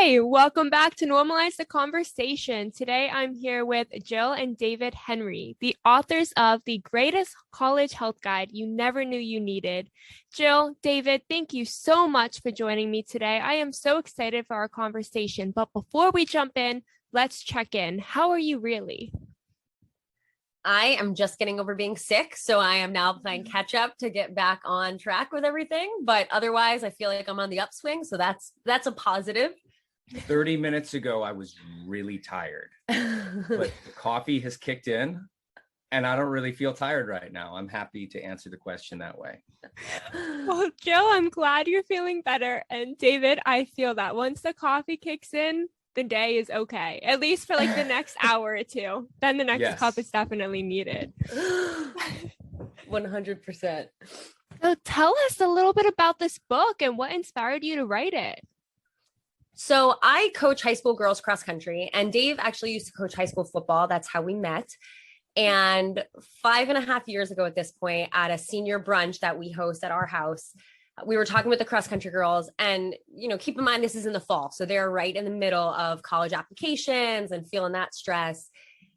Hey, welcome back to Normalize the Conversation. Today I'm here with Jill and David Henry, the authors of The Greatest College Health Guide You Never Knew You Needed. Jill, David, thank you so much for joining me today. I am so excited for our conversation, but before we jump in, let's check in. How are you really? I am just getting over being sick, so I am now playing catch up to get back on track with everything. But otherwise, I feel like I'm on the upswing, so that's a positive. 30 minutes ago, I was really tired, but the coffee has kicked in and I don't really feel tired right now. I'm happy to answer the question that way. Well, Jill, I'm glad you're feeling better. And David, I feel that once the coffee kicks in, the day is okay, at least for like the next hour or two. Then the next cup is definitely needed. 100%. So tell us a little bit about this book and what inspired you to write it. So I coach high school girls cross country, and Dave actually used to coach high school football. That's how we met. And 5.5 years ago at this point, at a senior brunch that we host at our house, we were talking with the cross country girls, and, keep in mind, this is in the fall. So they're right in the middle of college applications and feeling that stress.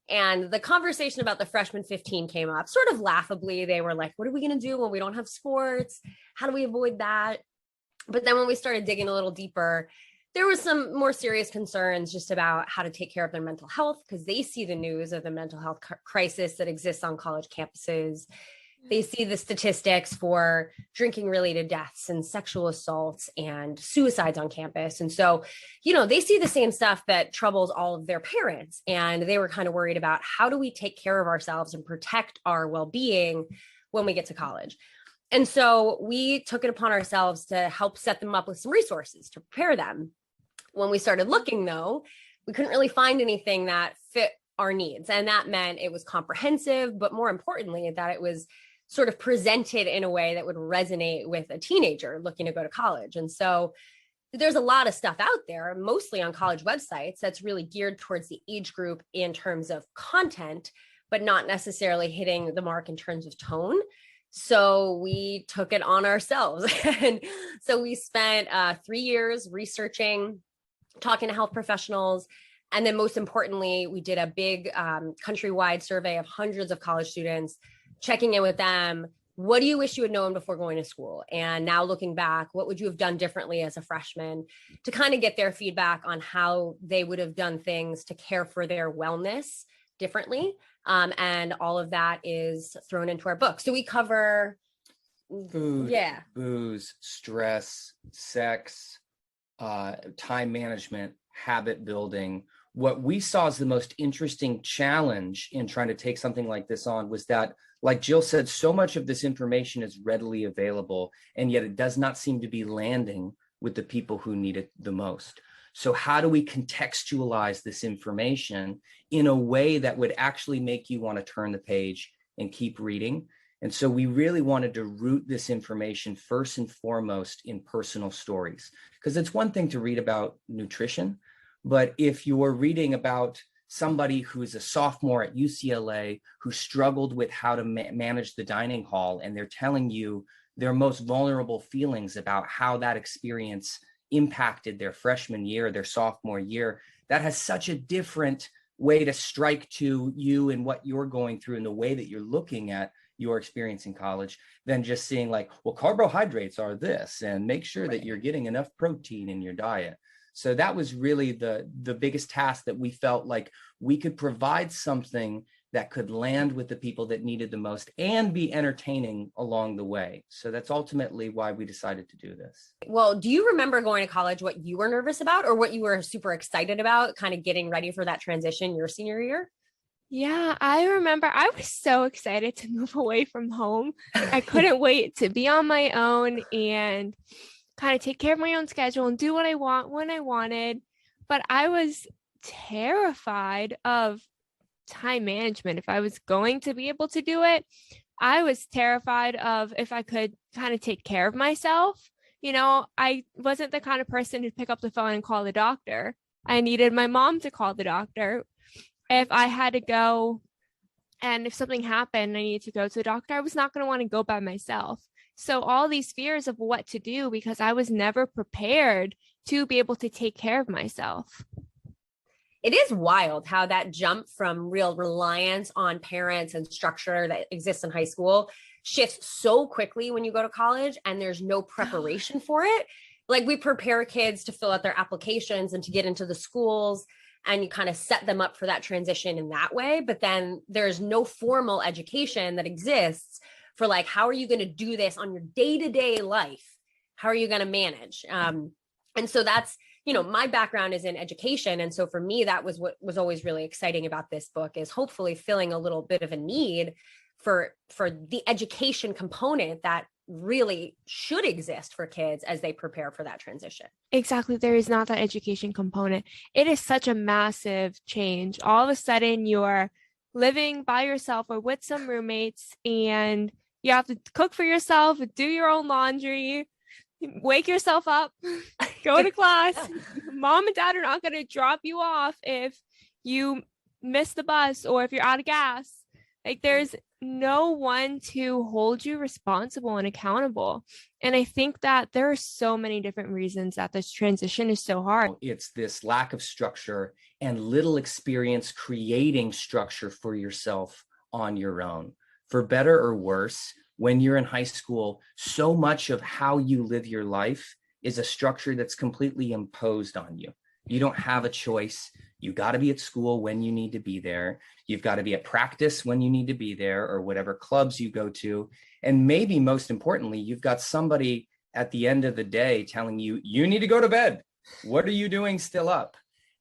And the conversation about the freshman 15 came up sort of laughably. They were like, what are we going to do when we don't have sports? How do we avoid that? But then when we started digging a little deeper, there was some more serious concerns just about how to take care of their mental health, because they see the news of the mental health crisis that exists on college campuses. They see the statistics for drinking related deaths and sexual assaults and suicides on campus. And so, they see the same stuff that troubles all of their parents. And they were kind of worried about, how do we take care of ourselves and protect our well-being when we get to college? And so we took it upon ourselves to help set them up with some resources to prepare them. When we started looking, though, we couldn't really find anything that fit our needs. And that meant it was comprehensive, but more importantly, that it was sort of presented in a way that would resonate with a teenager looking to go to college. And so there's a lot of stuff out there, mostly on college websites, that's really geared towards the age group in terms of content, but not necessarily hitting the mark in terms of tone. So we took it on ourselves. And so we spent 3 years researching, talking to health professionals. And then most importantly, we did a big countrywide survey of hundreds of college students, checking in with them. What do you wish you had known before going to school? And now looking back, what would you have done differently as a freshman, to kind of get their feedback on how they would have done things to care for their wellness differently. And all of that is thrown into our book. So we cover food, booze, stress, sex, time management, habit building. What we saw as the most interesting challenge in trying to take something like this on was that, like Jill said, so much of this information is readily available, and yet it does not seem to be landing with the people who need it the most. So how do we contextualize this information in a way that would actually make you want to turn the page and keep reading? And so we really wanted to root this information first and foremost in personal stories, because it's one thing to read about nutrition, but if you're reading about somebody who's a sophomore at UCLA who struggled with how to manage the dining hall, and they're telling you their most vulnerable feelings about how that experience impacted their freshman year, their sophomore year, that has such a different way to strike to you and what you're going through and the way that you're looking at your experience in college than just seeing like, well, carbohydrates are this, and make sure that you're getting enough protein in your diet. So that was really the biggest task, that we felt like we could provide something that could land with the people that needed the most and be entertaining along the way. So that's ultimately why we decided to do this. Well, do you remember going to college, what you were nervous about or what you were super excited about, kind of getting ready for that transition your senior year? Yeah, I remember I was so excited to move away from home. I couldn't wait to be on my own and kind of take care of my own schedule and do what I want when I wanted. But I was terrified of time management. If I was going to be able to do it, I was terrified of if I could kind of take care of myself. I wasn't the kind of person who'd pick up the phone and call the doctor. I needed my mom to call the doctor. If I had to go and if something happened, I needed to go to the doctor, I was not going to want to go by myself. So all these fears of what to do, because I was never prepared to be able to take care of myself. It is wild how that jump from real reliance on parents and structure that exists in high school shifts so quickly when you go to college and there's no preparation for it. Like, we prepare kids to fill out their applications and to get into the schools, and you kind of set them up for that transition in that way. But then there's no formal education that exists for like, how are you going to do this on your day-to-day life? How are you going to manage? And so that's, my background is in education. And so for me, that was what was always really exciting about this book, is hopefully filling a little bit of a need for the education component that really should exist for kids as they prepare for that transition. Exactly. There is not that education component. It is such a massive change. All of a sudden you're living by yourself or with some roommates, and you have to cook for yourself, do your own laundry, wake yourself up, go to class. Mom and dad are not going to drop you off if you miss the bus or if you're out of gas. Like, there's no one to hold you responsible and accountable. And I think that there are so many different reasons that this transition is so hard. It's this lack of structure and little experience creating structure for yourself on your own. For better or worse, when you're in high school, so much of how you live your life is a structure that's completely imposed on you. You don't have a choice. You got to be at school when you need to be there. You've got to be at practice when you need to be there, or whatever clubs you go to. And maybe most importantly, you've got somebody at the end of the day telling you, you need to go to bed. What are you doing still up?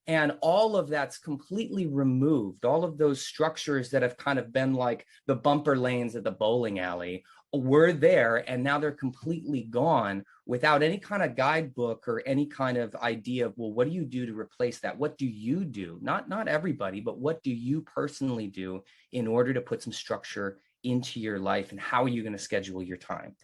And all of that's completely removed. All of those structures that have kind of been like the bumper lanes at the bowling alley were there, and now they're completely gone, without any kind of guidebook or any kind of idea of, well, what do you do to replace that? What do you do? Not everybody, but what do you personally do in order to put some structure into your life, and how are you going to schedule your time?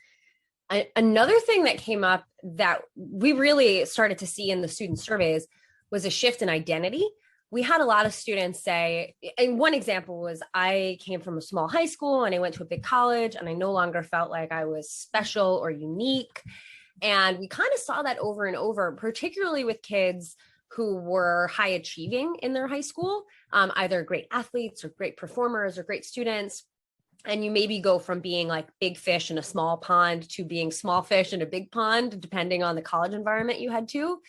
Another thing that came up that we really started to see in the student surveys was a shift in identity. We had a lot of students say, and one example was, I came from a small high school and I went to a big college, and I no longer felt like I was special or unique. And we kind of saw that over and over, particularly with kids who were high achieving in their high school, either great athletes or great performers or great students. And you maybe go from being like big fish in a small pond to being small fish in a big pond, depending on the college environment you had to.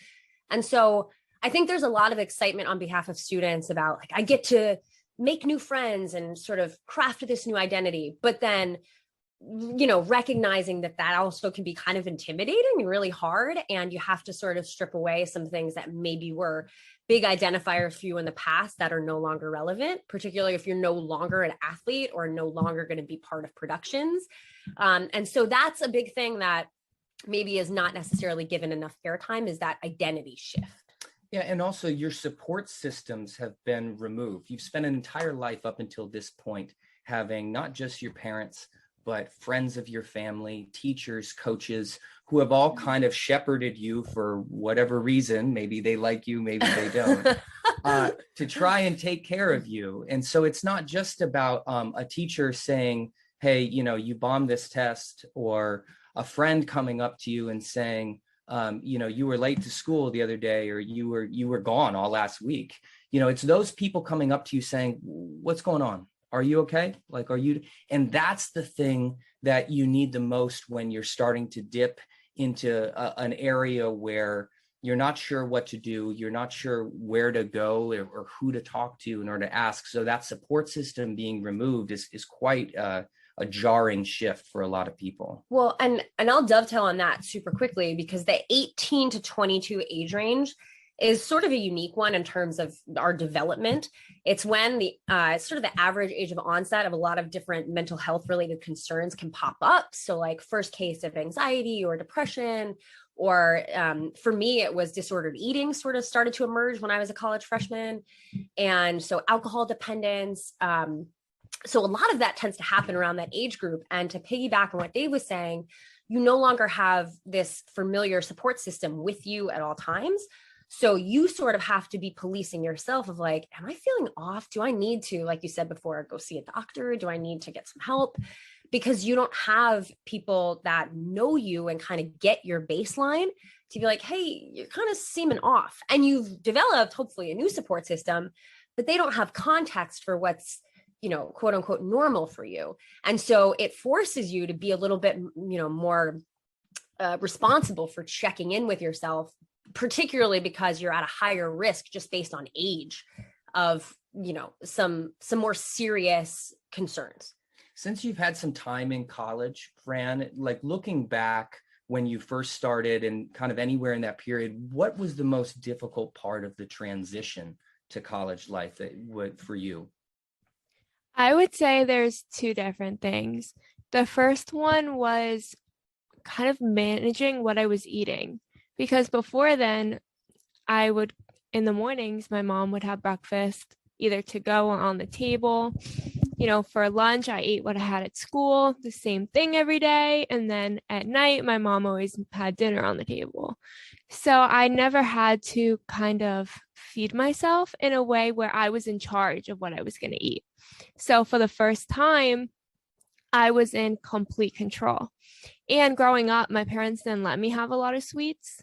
And so I think there's a lot of excitement on behalf of students about, like, I get to make new friends and sort of craft this new identity, but then, recognizing that also can be kind of intimidating and really hard. And you have to sort of strip away some things that maybe were big identifiers for you in the past that are no longer relevant, particularly if you're no longer an athlete or no longer going to be part of productions. And so that's a big thing that maybe is not necessarily given enough airtime, is that identity shift. Yeah, and also your support systems have been removed. You've spent an entire life up until this point having not just your parents, but friends of your family, teachers, coaches, who have all kind of shepherded you for whatever reason. Maybe they like you, maybe they don't, to try and take care of you. And so it's not just about a teacher saying, hey, you bombed this test, or a friend coming up to you and saying, you were late to school the other day, or you were gone all last week. It's those people coming up to you saying, what's going on? Are you okay? Like, are you? And that's the thing that you need the most when you're starting to dip into an area where you're not sure what to do. You're not sure where to go or who to talk to in order to ask. So that support system being removed is quite a jarring shift for a lot of people. Well, and I'll dovetail on that super quickly, because the 18 to 22 age range is sort of a unique one in terms of our development. It's when it's sort of the average age of onset of a lot of different mental health related concerns can pop up. So like first case of anxiety or depression, or for me, it was disordered eating sort of started to emerge when I was a college freshman. And so alcohol dependence, so a lot of that tends to happen around that age group. And to piggyback on what Dave was saying, you no longer have this familiar support system with you at all times. So you sort of have to be policing yourself of like, am I feeling off? Do I need to, like you said before, go see a doctor? Do I need to get some help? Because you don't have people that know you and kind of get your baseline to be like, hey, you're kind of seeming off. And you've developed hopefully a new support system, but they don't have context for what's, quote unquote, normal for you. And so it forces you to be a little bit, more responsible for checking in with yourself, particularly because you're at a higher risk just based on age of, some more serious concerns. Since you've had some time in college, Fran, like looking back when you first started and kind of anywhere in that period, what was the most difficult part of the transition to college life for you? I would say there's two different things. The first one was kind of managing what I was eating, because before then, in the mornings, my mom would have breakfast either to go or on the table. For lunch, I ate what I had at school, the same thing every day. And then at night, my mom always had dinner on the table. So I never had to kind of feed myself in a way where I was in charge of what I was going to eat. So for the first time, I was in complete control. And growing up, my parents didn't let me have a lot of sweets.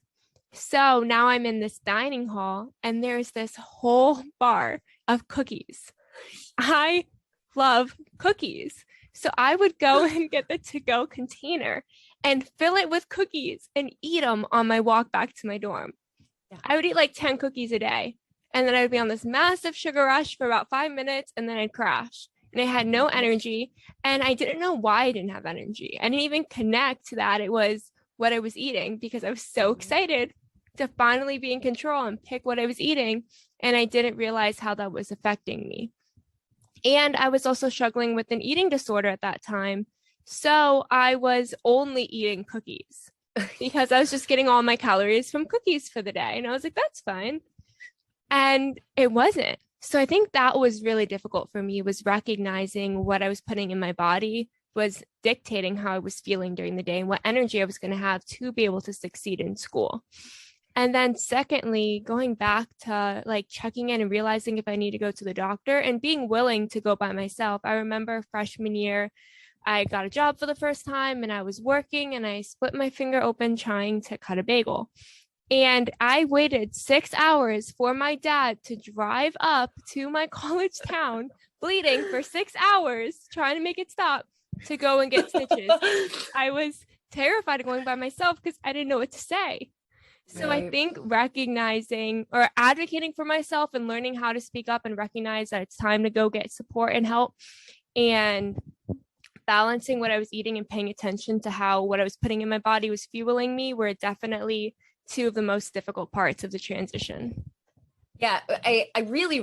So now I'm in this dining hall and there's this whole bar of cookies. I love cookies. So I would go and get the to-go container and fill it with cookies and eat them on my walk back to my dorm. Yeah. I would eat like 10 cookies a day. And then I would be on this massive sugar rush for about 5 minutes and then I'd crash. And I had no energy. And I didn't know why I didn't have energy. I didn't even connect that it was what I was eating because I was so excited to finally be in control and pick what I was eating. And I didn't realize how that was affecting me. And I was also struggling with an eating disorder at that time. So I was only eating cookies because I was just getting all my calories from cookies for the day. And I was like, that's fine. And it wasn't. So I think that was really difficult for me, was recognizing what I was putting in my body was dictating how I was feeling during the day and what energy I was going to have to be able to succeed in school. And then secondly, going back to like checking in and realizing if I need to go to the doctor and being willing to go by myself. I remember freshman year, I got a job for the first time and I was working and I split my finger open trying to cut a bagel. And I waited 6 hours for my dad to drive up to my college town, bleeding for 6 hours, trying to make it stop, to go and get stitches. I was terrified of going by myself because I didn't know what to say. So I think recognizing or advocating for myself and learning how to speak up and recognize that it's time to go get support and help, and balancing what I was eating and paying attention to how what I was putting in my body was fueling me were definitely two of the most difficult parts of the transition. Yeah, it really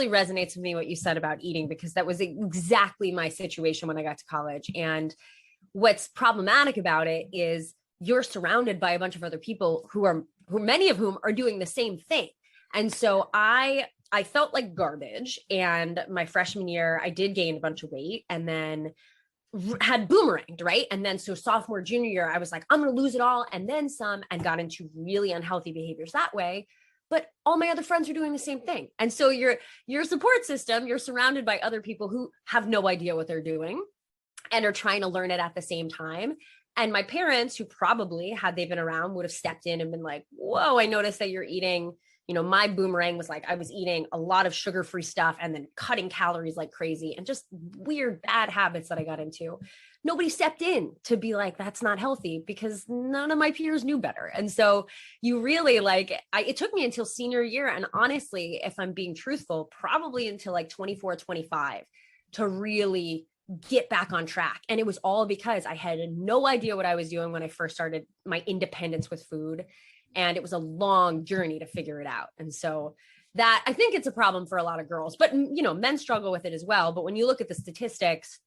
resonates with me what you said about eating, because that was exactly my situation when I got to college. And what's problematic about it is you're surrounded by a bunch of other people who many of whom are doing the same thing. And so I felt like garbage. And my freshman year, I did gain a bunch of weight and then had boomeranged, right? And then so sophomore, junior year, I was like, I'm going to lose it all and then some, and got into really unhealthy behaviors that way. But all my other friends are doing the same thing. And so your support system, you're surrounded by other people who have no idea what they're doing and are trying to learn it at the same time. And my parents, who probably, had they been around, would have stepped in and been like, whoa, I noticed that you're eating, my boomerang was like, I was eating a lot of sugar-free stuff and then cutting calories like crazy and just weird, bad habits that I got into. Nobody stepped in to be like, that's not healthy, because none of my peers knew better. And so you really it took me until senior year. And honestly, if I'm being truthful, probably until like 24, 25 to really get back on track. And it was all because I had no idea what I was doing when I first started my independence with food. And it was a long journey to figure it out. And so that, I think it's a problem for a lot of girls, but men struggle with it as well. But when you look at the statistics,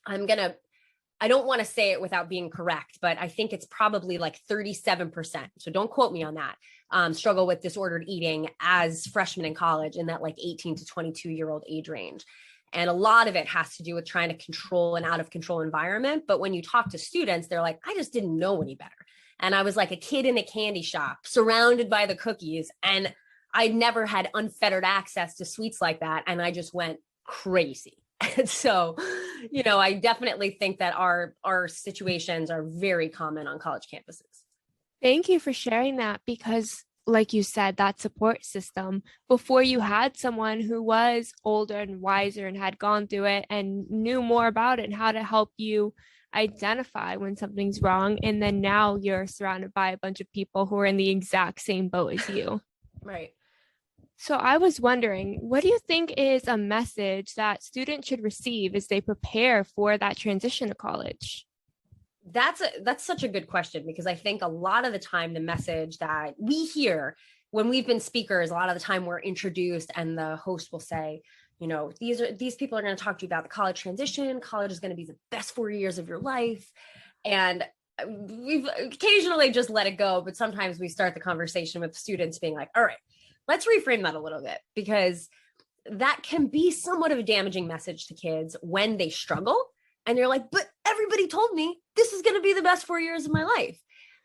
I don't want to say it without being correct, but I think it's probably like 37%. So don't quote me on that. Struggle with disordered eating as freshmen in college in that like 18 to 22-year-old age range. And a lot of it has to do with trying to control an out of control environment. But when you talk to students, they're like, I just didn't know any better. And I was like a kid in a candy shop surrounded by the cookies. And I never had unfettered access to sweets like that. And I just went crazy. And so, I definitely think that our situations are very common on college campuses. Thank you for sharing that because, like you said, that support system, before you had someone who was older and wiser and had gone through it and knew more about it and how to help you identify when something's wrong. And then now you're surrounded by a bunch of people who are in the exact same boat as you. Right. So I was wondering, what do you think is a message that students should receive as they prepare for that transition to college? That's such a good question, because I think a lot of the time the message that we hear when we've been speakers, a lot of the time we're introduced and the host will say, these people are going to talk to you about the college transition. College is going to be the best 4 years of your life. And we've occasionally just let it go, but sometimes we start the conversation with students being like, all right, let's reframe that a little bit, because that can be somewhat of a damaging message to kids when they struggle. And you're like, but everybody told me this is going to be the best 4 years of my life.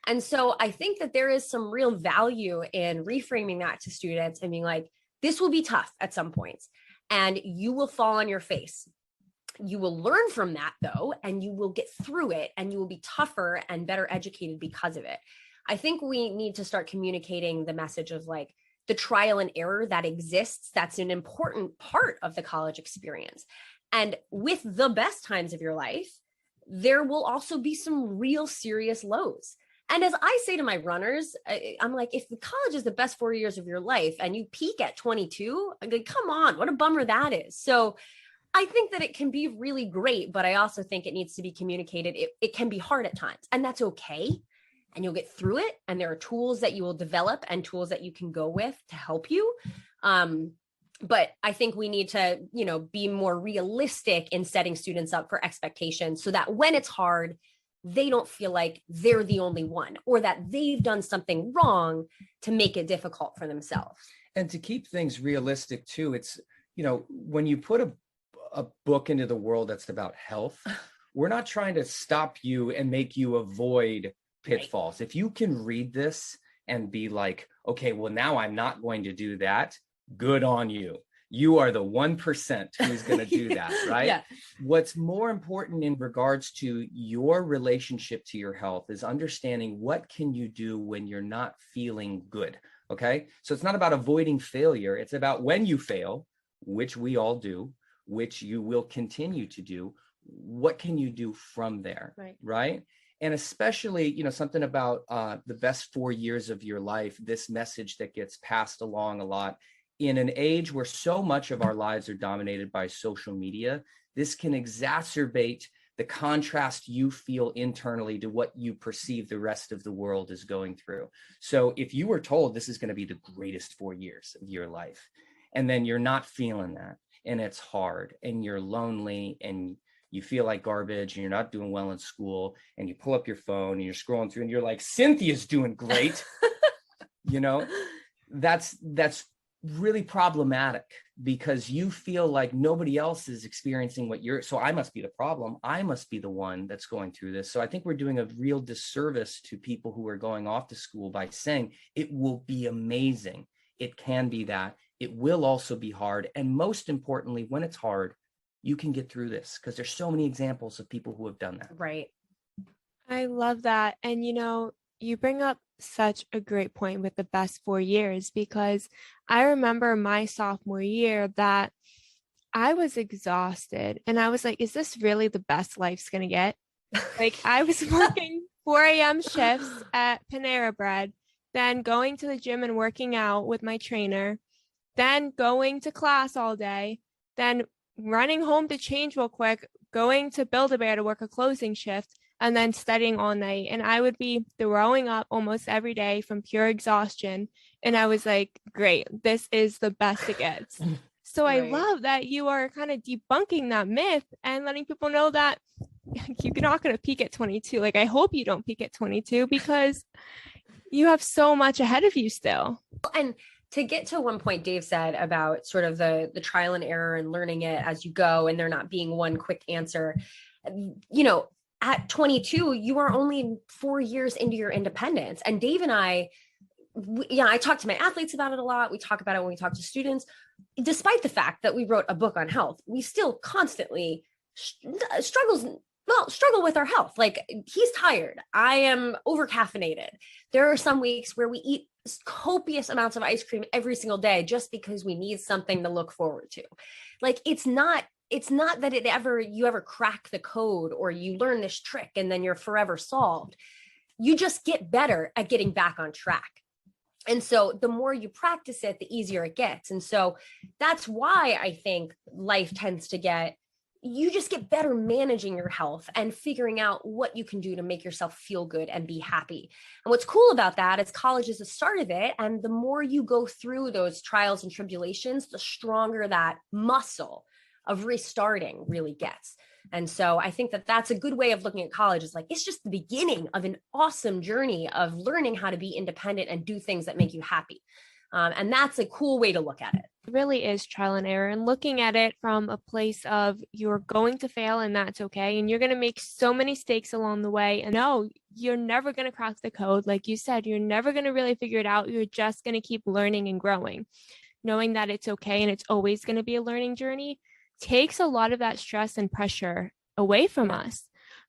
And so I think that there is some real value in reframing that to students and being like, this will be tough at some points and you will fall on your face. You will learn from that though, and you will get through it and you will be tougher and better educated because of it. I think we need to start communicating the message of like the trial and error that exists. That's an important part of the college experience. And with the best times of your life, there will also be some real serious lows. And as I say to my runners, I'm like, if the college is the best 4 years of your life and you peak at 22, I'm like, come on, what a bummer that is. So I think that it can be really great, but I also think it needs to be communicated. It can be hard at times, and that's okay. And you'll get through it. And there are tools that you will develop and tools that you can go with to help you. But I think we need to, be more realistic in setting students up for expectations so that when it's hard, they don't feel like they're the only one or that they've done something wrong to make it difficult for themselves. And to keep things realistic too, it's, when you put a book into the world that's about health, we're not trying to stop you and make you avoid pitfalls. Right. If you can read this and be like, okay, well, now I'm not going to do that. Good on you. You are the 1% who's going to do that, right? Yeah. What's more important in regards to your relationship to your health is understanding what can you do when you're not feeling good, okay? So it's not about avoiding failure. It's about when you fail, which we all do, which you will continue to do, what can you do from there, right? And especially, something about the best 4 years of your life, this message that gets passed along a lot. In an age where so much of our lives are dominated by social media, this can exacerbate the contrast you feel internally to what you perceive the rest of the world is going through. So if you were told this is going to be the greatest 4 years of your life, and then you're not feeling that, and it's hard, and you're lonely, and you feel like garbage, and you're not doing well in school, and you pull up your phone, and you're scrolling through, and you're like, Cynthia's doing great, that's really problematic, because you feel like nobody else is experiencing what so I must be the problem. I must be the one that's going through this. So I think we're doing a real disservice to people who are going off to school by saying it will be amazing. It can be that. It will also be hard. And most importantly, when it's hard, you can get through this, because there's so many examples of people who have done that. Right. I love that. And you bring up such a great point with the best 4 years, because I remember my sophomore year that I was exhausted and I was like, is this really the best life's going to get? Like, I was working 4 a.m. shifts at Panera Bread, then going to the gym and working out with my trainer, then going to class all day, then running home to change real quick, going to Build-A-Bear to work a closing shift, and then studying all night. And I would be throwing up almost every day from pure exhaustion. And I was like, great, this is the best it gets. So I love that you are kind of debunking that myth and letting people know that you're not going to peak at 22. Like, I hope you don't peak at 22, because you have so much ahead of you still. And to get to one point Dave said about sort of the trial and error and learning it as you go, and there not being one quick answer, at 22, you are only 4 years into your independence. And Dave and I talk to my athletes about it a lot. We talk about it when we talk to students. Despite the fact that we wrote a book on health, we still constantly struggles well, struggle with our health. Like, he's tired. I am over caffeinated. There are some weeks where we eat copious amounts of ice cream every single day just because we need something to look forward to. Like, it's not that you ever crack the code or you learn this trick and then you're forever solved. You just get better at getting back on track. And so the more you practice it, the easier it gets. And so that's why I think life tends to you just get better managing your health and figuring out what you can do to make yourself feel good and be happy. And what's cool about that is college is the start of it. And the more you go through those trials and tribulations, the stronger that muscle of restarting really gets. And so I think that that's a good way of looking at college, is like, it's just the beginning of an awesome journey of learning how to be independent and do things that make you happy. And that's a cool way to look at it. It really is trial and error, and looking at it from a place of you're going to fail and that's okay. And you're going to make so many mistakes along the way. And no, you're never going to crack the code. Like you said, you're never going to really figure it out. You're just going to keep learning and growing, knowing that it's okay and it's always going to be a learning journey takes a lot of that stress and pressure away from us.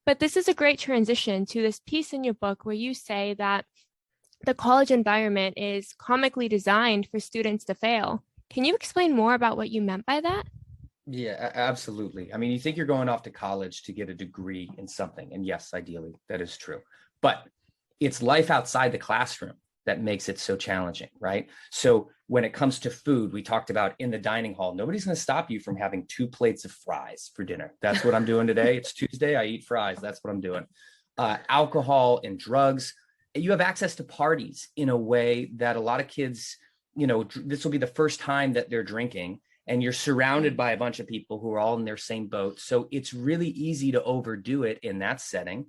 But this is a great transition to this piece in your book where you say that the college environment is comically designed for students to fail. Can you explain more about what you meant by that? Yeah, absolutely. I mean, you think you're going off to college to get a degree in something. And yes, ideally, that is true. But it's life outside the classroom that makes it so challenging, right? So when it comes to food, we talked about in the dining hall, nobody's going to stop you from having 2 plates of fries for dinner. That's what I'm doing today. It's Tuesday. I eat fries. That's what I'm doing. Alcohol and drugs. You have access to parties in a way that a lot of kids, this will be the first time that they're drinking, and you're surrounded by a bunch of people who are all in their same boat. So it's really easy to overdo it in that setting.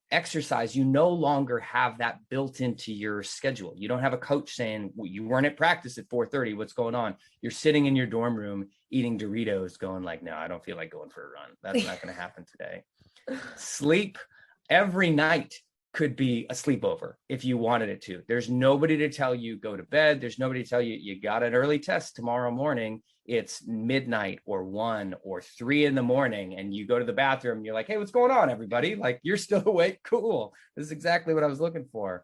Exercise, you no longer have that built into your schedule. You don't have a coach saying, well, you weren't at practice at 4:30. What's going on? You're sitting in your dorm room eating Doritos going like, no, I don't feel like going for a run. That's not going to happen today. Sleep every night could be a sleepover if you wanted it to. There's nobody to tell you go to bed. There's nobody to tell you you got an early test tomorrow morning. It's midnight or 1 or 3 in the morning, and you go to the bathroom and you're like, hey, what's going on, everybody? Like, you're still awake? Cool. This is exactly what I was looking for.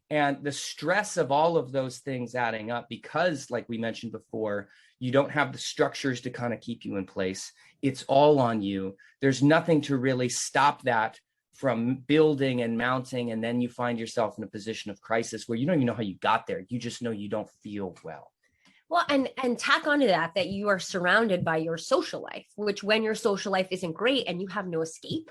And the stress of all of those things adding up, because like we mentioned before, you don't have the structures to kind of keep you in place. It's all on you. There's nothing to really stop that from building and mounting. And then you find yourself in a position of crisis where you don't even know how you got there. You just know you don't feel well. Well, and tack onto that you are surrounded by your social life, which when your social life isn't great and you have no escape,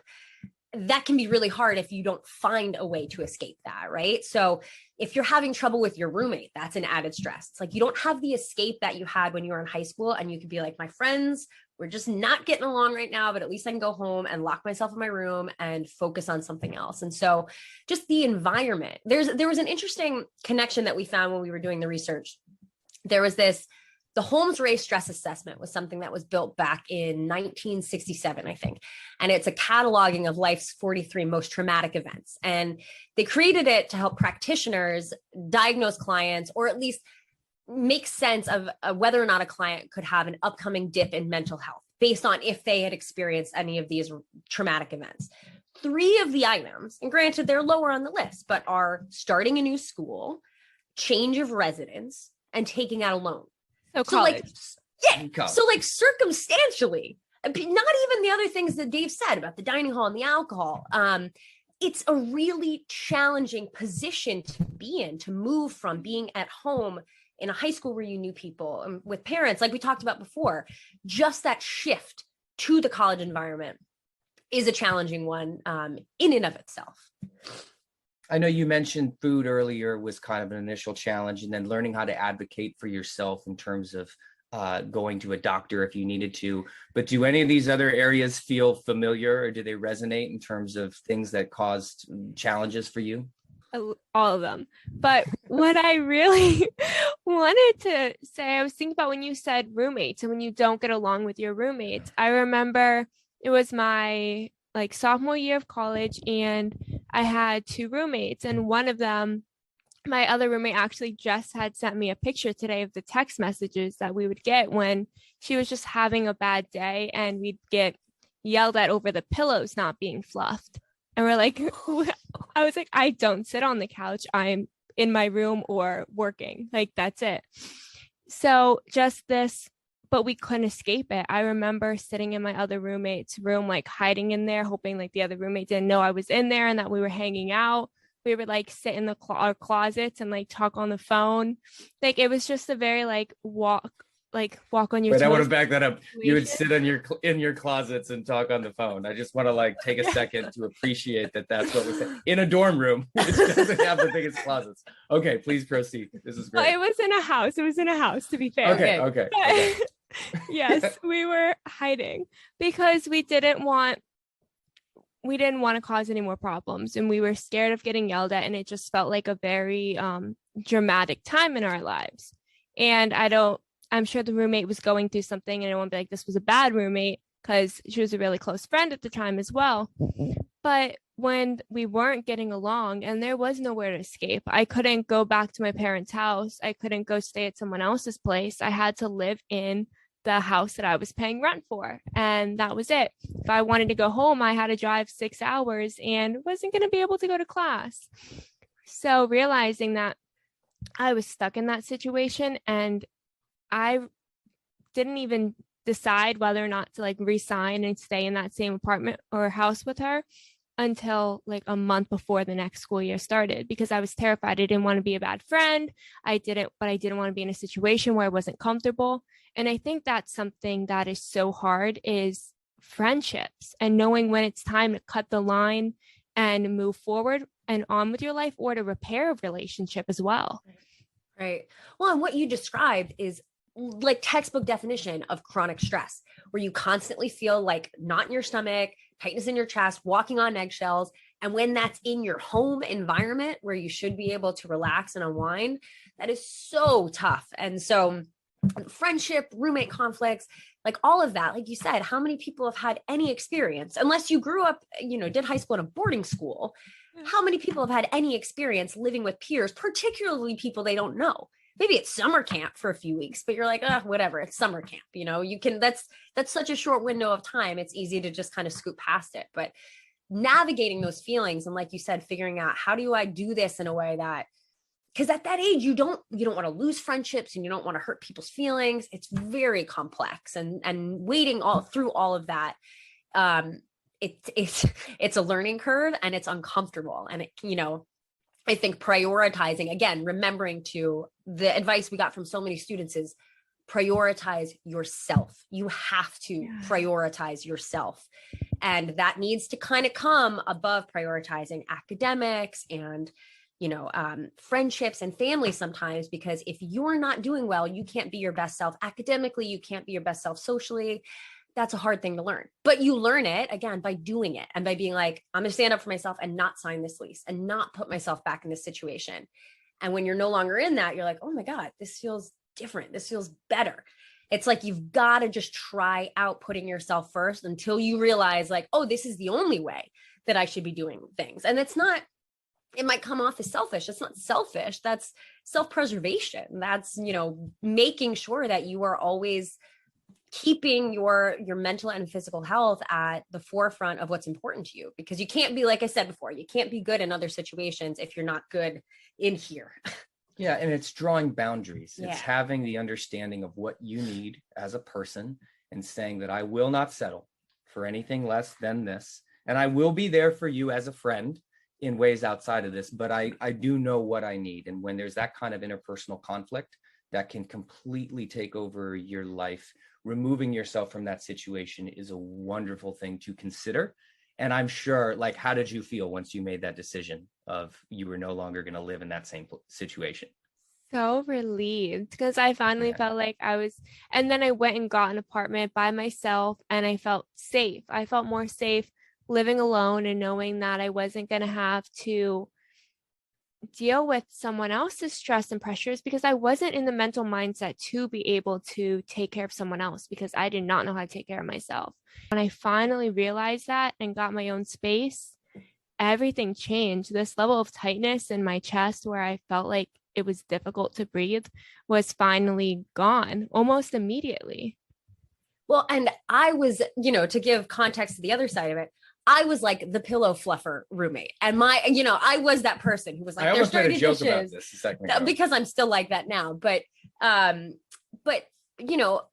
that can be really hard if you don't find a way to escape that, right? So if you're having trouble with your roommate, that's an added stress. It's like you don't have the escape that you had when you were in high school, and you could be like, my friends, we're just not getting along right now, but at least I can go home and lock myself in my room and focus on something else. And so just the environment, there was an interesting connection that we found when we were doing the research. There was the Holmes-Ray stress assessment was something that was built back in 1967, I think. And it's a cataloging of life's 43 most traumatic events. And they created it to help practitioners diagnose clients, or at least make sense of whether or not a client could have an upcoming dip in mental health based on if they had experienced any of these traumatic events. 3 of the items, and granted they're lower on the list, but are starting a new school, change of residence, and taking out a loan. So like, yeah. So like circumstantially, not even the other things that Dave said about the dining hall and the alcohol. It's a really challenging position to be in, to move from being at home in a high school where you knew people with parents, like we talked about before. Just that shift to the college environment is a challenging one in and of itself. I know you mentioned food earlier was kind of an initial challenge, and then learning how to advocate for yourself in terms of going to a doctor if you needed to. But do any of these other areas feel familiar, or do they resonate in terms of things that caused challenges for you? All of them. But what I really wanted to say, I was thinking about when you said roommates and when you don't get along with your roommates. I remember it was my sophomore year of college, and I had 2 roommates, and one of them, my other roommate, actually just had sent me a picture today of the text messages that we would get when she was just having a bad day, and we'd get yelled at over the pillows not being fluffed. And we're like, I was like, I don't sit on the couch. I'm in my room or working. Like, that's it. So just this, but we couldn't escape it. I remember sitting in my other roommate's room, like hiding in there, hoping like the other roommate didn't know I was in there and that we were hanging out. We would like sit in the our closets and like talk on the phone. Like, it was just a very like walk on your Wait, toes. I want to back that up. Situation. You would sit in your closets and talk on the phone. I just want to like take a second to appreciate that that's what was in a dorm room, which doesn't have the biggest closets. Okay, please proceed. This is great. Well, it was in a house. It was in a house, to be fair. Okay. Yes, we were hiding because we didn't want to cause any more problems, and we were scared of getting yelled at, and it just felt like a very dramatic time in our lives. And I'm sure the roommate was going through something, and I won't be like, this was a bad roommate, because she was a really close friend at the time as well. But when we weren't getting along and there was nowhere to escape, I couldn't go back to my parents' house. I couldn't go stay at someone else's place. I had to live in the house that I was paying rent for. And that was it. If I wanted to go home, I had to drive 6 hours and wasn't going to be able to go to class. So realizing that I was stuck in that situation, and I didn't even decide whether or not to like resign and stay in that same apartment or house with her until like a month before the next school year started, because I was terrified. I didn't want to be a bad friend. I didn't want to be in a situation where I wasn't comfortable. And I think that's something that is so hard, is friendships, and knowing when it's time to cut the line and move forward and on with your life, or to repair a relationship as well. Right. Well, and what you described is like textbook definition of chronic stress, where you constantly feel like knot in your stomach, tightness in your chest, walking on eggshells. And when that's in your home environment where you should be able to relax and unwind, that is so tough. And so friendship, roommate conflicts, like all of that, like you said, how many people have had any experience, unless you grew up, did high school in a boarding school, how many people have had any experience living with peers, particularly people they don't know? Maybe it's summer camp for a few weeks, but you're like, whatever, it's summer camp. That's such a short window of time. It's easy to just kind of scoot past it, but navigating those feelings. And like you said, figuring out, how do I do this in a way that, because at that age, you don't want to lose friendships and you don't want to hurt people's feelings. It's very complex, and wading all through all of that. It's a learning curve, and it's uncomfortable. And I think prioritizing, again, remembering the advice we got from so many students is prioritize yourself. You have to prioritize yourself. And that needs to kind of come above prioritizing academics and, friendships and family sometimes, because if you're not doing well, you can't be your best self academically, you can't be your best self socially. That's a hard thing to learn, but you learn it again by doing it, and by being like, I'm going to stand up for myself and not sign this lease and not put myself back in this situation. And when you're no longer in that, you're like, oh my God, this feels different. This feels better. It's like, you've got to just try out putting yourself first until you realize like, oh, this is the only way that I should be doing things. And it might come off as selfish. It's not selfish. That's self-preservation. That's, making sure that you are always keeping your mental and physical health at the forefront of what's important to you, because you can't be, like I said before, you can't be good in other situations if you're not good in here. Yeah. And it's drawing boundaries. Yeah. It's having the understanding of what you need as a person, and saying that I will not settle for anything less than this. And I will be there for you as a friend in ways outside of this, but I do know what I need. And when there's that kind of interpersonal conflict that can completely take over your life, removing yourself from that situation is a wonderful thing to consider. And I'm sure, like, how did you feel once you made that decision of you were no longer going to live in that same situation? So relieved, because I finally felt like and then I went and got an apartment by myself, and I felt safe. I felt more safe living alone and knowing that I wasn't going to have to deal with someone else's stress and pressures, because I wasn't in the mental mindset to be able to take care of someone else, because I did not know how to take care of myself. When I finally realized that and got my own space, everything changed. This level of tightness in my chest, where I felt like it was difficult to breathe, was finally gone almost immediately. Well, and I was, to give context to the other side of it, I was like the pillow fluffer roommate. And I was that person who was like, I there's almost made a dirty joke dishes. about this a second ago. Because I'm still like that now. But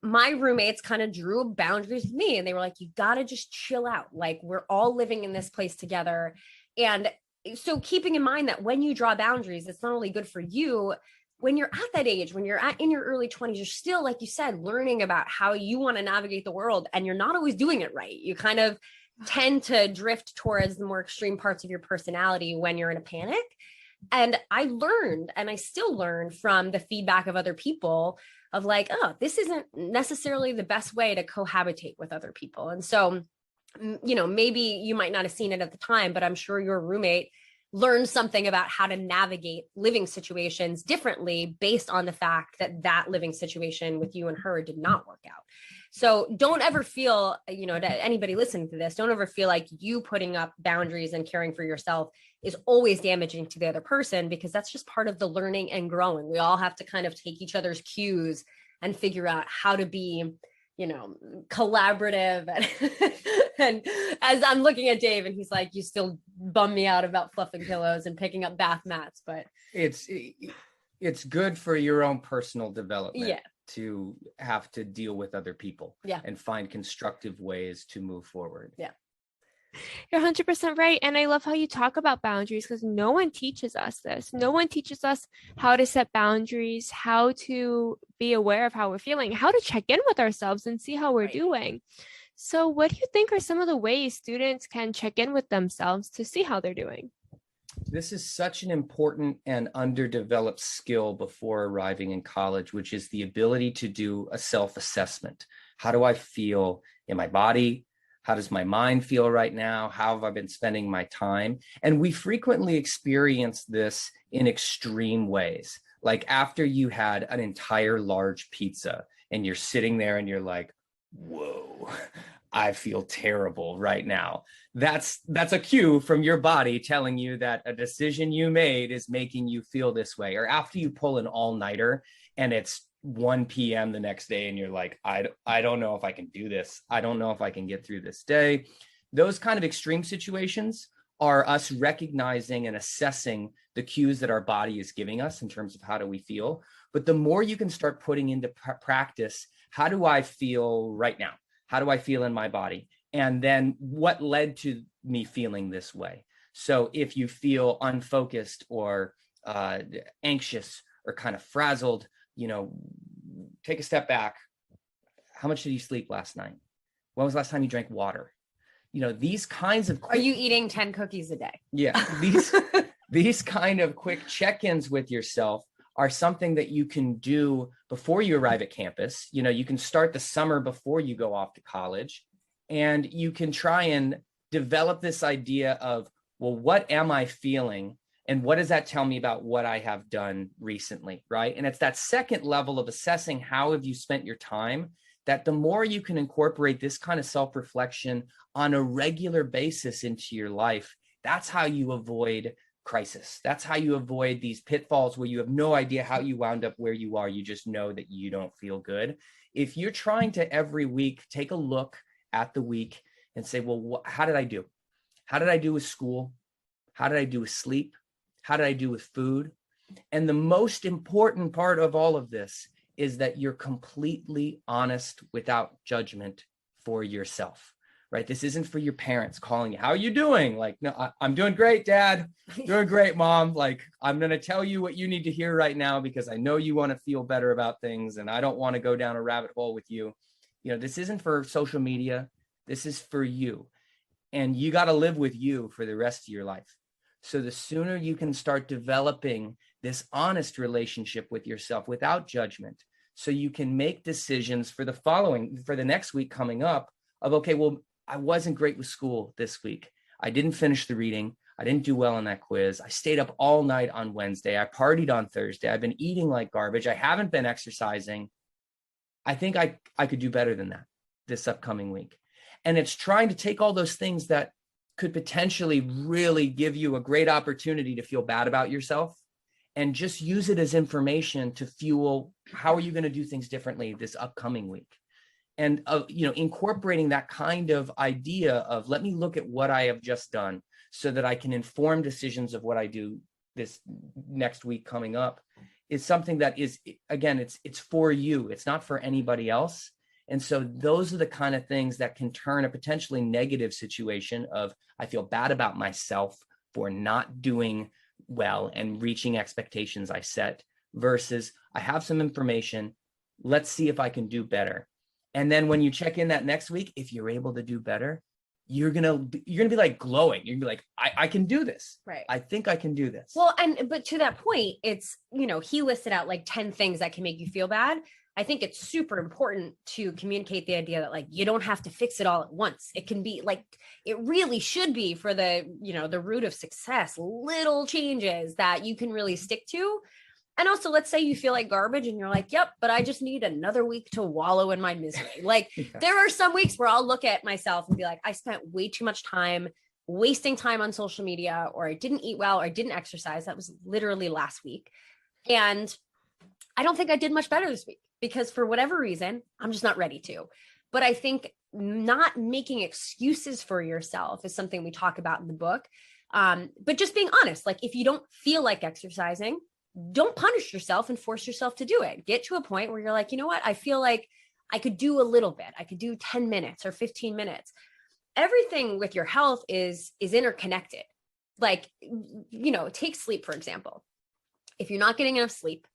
my roommates kind of drew boundaries with me, and they were like, you got to just chill out. Like, we're all living in this place together. And so keeping in mind that when you draw boundaries, it's not only good for you. When you're at that age, when you're in your early 20s, you're still, like you said, learning about how you want to navigate the world, and you're not always doing it right. You kind of tend to drift towards the more extreme parts of your personality when you're in a panic. And I learned, and I still learn from the feedback of other people of like, oh, this isn't necessarily the best way to cohabitate with other people. And so, maybe you might not have seen it at the time, but I'm sure your roommate learn something about how to navigate living situations differently based on the fact that living situation with you and her did not work out. So don't ever feel, to anybody listening to this, don't ever feel like you putting up boundaries and caring for yourself is always damaging to the other person, because that's just part of the learning and growing. We all have to kind of take each other's cues and figure out how to be, collaborative. And as I'm looking at Dave, and he's like, you still bum me out about fluffing pillows and picking up bath mats, but it's good for your own personal development. Yeah. To have to deal with other people. Yeah. And find constructive ways to move forward. Yeah. You're 100% right. And I love how you talk about boundaries, because no one teaches us this. No one teaches us how to set boundaries, how to be aware of how we're feeling, how to check in with ourselves and see how we're doing. So what do you think are some of the ways students can check in with themselves to see how they're doing? This is such an important and underdeveloped skill before arriving in college, which is the ability to do a self-assessment. How do I feel in my body? How does my mind feel right now? How have I been spending my time? And we frequently experience this in extreme ways. Like after you had an entire large pizza and you're sitting there and you're like, whoa, I feel terrible right now. That's a cue from your body telling you that a decision you made is making you feel this way. Or after you pull an all-nighter and it's 1 p.m. the next day and you're like, I don't know if I can do this. I don't know if I can get through this day. Those kind of extreme situations are us recognizing and assessing the cues that our body is giving us in terms of how do we feel. But the more you can start putting into practice, how do I feel right now? How do I feel in my body? And then what led to me feeling this way? So if you feel unfocused or anxious or kind of frazzled, take a step back. How much did you sleep last night? When was the last time you drank water? These kinds of Are you eating 10 cookies a day? Yeah, these kind of quick check-ins with yourself are something that you can do before you arrive at campus. You can start the summer before you go off to college, and you can try and develop this idea of, well, what am I feeling? And what does that tell me about what I have done recently, right? And it's that second level of assessing how have you spent your time, that the more you can incorporate this kind of self-reflection on a regular basis into your life, that's how you avoid crisis. That's how you avoid these pitfalls where you have no idea how you wound up where you are. You just know that you don't feel good. If you're trying to every week take a look at the week and say, well, how did I do? How did I do with school? How did I do with sleep? How did I do with food? And the most important part of all of this is that you're completely honest without judgment for yourself, right? This isn't for your parents calling you, how are you doing? Like, no, I'm doing great, Dad. Doing great, Mom. Like, I'm going to tell you what you need to hear right now because I know you want to feel better about things and I don't want to go down a rabbit hole with you. This isn't for social media. This is for you. And you got to live with you for the rest of your life. So the sooner you can start developing this honest relationship with yourself without judgment, so you can make decisions for the next week coming up of, okay, well, I wasn't great with school this week. I didn't finish the reading. I didn't do well on that quiz. I stayed up all night on Wednesday. I partied on Thursday. I've been eating like garbage. I haven't been exercising. I think I could do better than that this upcoming week. And it's trying to take all those things that could potentially really give you a great opportunity to feel bad about yourself and just use it as information to fuel how are you going to do things differently this upcoming week. and incorporating that kind of idea of, let me look at what I have just done so that I can inform decisions of what I do this next week coming up, is something that is, again, it's for you. It's not for anybody else. And so those are the kind of things that can turn a potentially negative situation of, I feel bad about myself for not doing well and reaching expectations I set, versus I have some information. Let's see if I can do better. And then when you check in that next week, if you're able to do better, you're gonna be like glowing. You're gonna be like, I can do this. Right. I think I can do this. Well, but to that point, it's, he listed out like 10 things that can make you feel bad. I think it's super important to communicate the idea that, like, you don't have to fix it all at once. It can be like, it really should be for the, the root of success, little changes that you can really stick to. And also, let's say you feel like garbage and you're like, yep, but I just need another week to wallow in my misery. Like, there are some weeks where I'll look at myself and be like, I spent way too much time wasting time on social media, or I didn't eat well, or I didn't exercise. That was literally last week. And I don't think I did much better this week, because for whatever reason, I'm just not ready to. But I think not making excuses for yourself is something we talk about in the book. But just being honest, like, if you don't feel like exercising, don't punish yourself and force yourself to do it. Get to a point where you're like, you know what? I feel like I could do a little bit. I could do 10 minutes or 15 minutes. Everything with your health is interconnected. Like, take sleep, for example. If you're not getting enough sleep,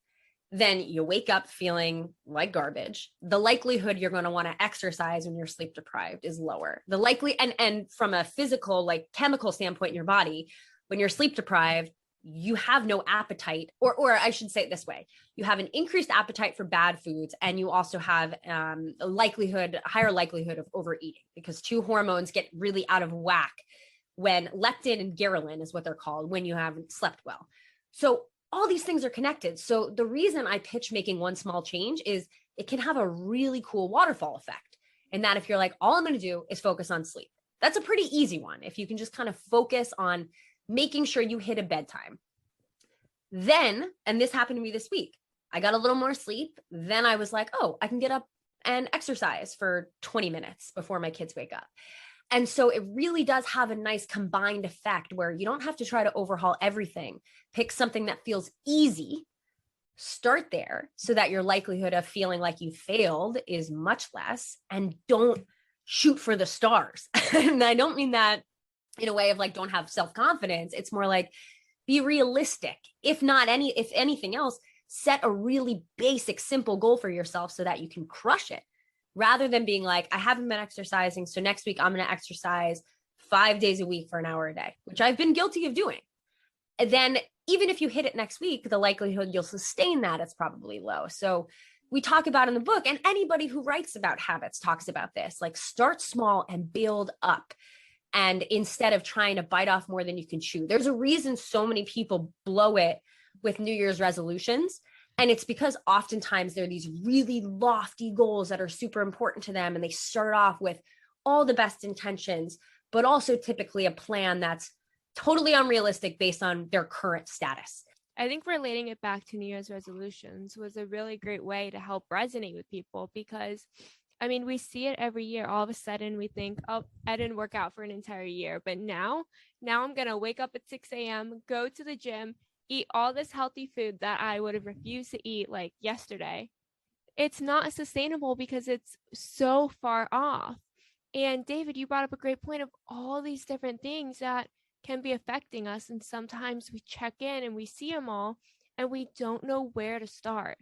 then you wake up feeling like garbage. The likelihood you're going to want to exercise when you're sleep deprived is lower. The likely, and from a physical, like, chemical standpoint in your body, when you're sleep deprived, you have no appetite, or I should say it this way, you have an increased appetite for bad foods, and you also have a higher likelihood of overeating, because two hormones get really out of whack when leptin and ghrelin is what they're called, when you haven't slept well. So all these things are connected. So the reason I pitch making one small change is it can have a really cool waterfall effect. And that if you're like, all I'm going to do is focus on sleep, that's a pretty easy one. If you can just kind of focus on making sure you hit a bedtime. Then, and this happened to me this week, I got a little more sleep. Then I was like, oh, I can get up and exercise for 20 minutes before my kids wake up. And so it really does have a nice combined effect where you don't have to try to overhaul everything. Pick something that feels easy, start there, so that your likelihood of feeling like you failed is much less, and don't shoot for the stars. And I don't mean that in a way of like, don't have self-confidence. It's more like, be realistic. If anything else, set a really basic, simple goal for yourself so that you can crush it, rather than being like, I haven't been exercising, so next week I'm going to exercise 5 days a week for an hour a day, which I've been guilty of doing. And then even if you hit it next week, the likelihood you'll sustain that is probably low. So we talk about in the book, and anybody who writes about habits talks about this, like, start small and build up. And instead of trying to bite off more than you can chew, there's a reason so many people blow it with New Year's resolutions. And it's because oftentimes there are these really lofty goals that are super important to them. And they start off with all the best intentions, but also typically a plan that's totally unrealistic based on their current status. I think relating it back to New Year's resolutions was a really great way to help resonate with people, because I mean, we see it every year. All of a sudden we think, oh, I didn't work out for an entire year, but now I'm going to wake up at 6 a.m., go to the gym, eat all this healthy food that I would have refused to eat like yesterday. It's not sustainable because it's so far off. And David, you brought up a great point of all these different things that can be affecting us. And sometimes we check in and we see them all and we don't know where to start.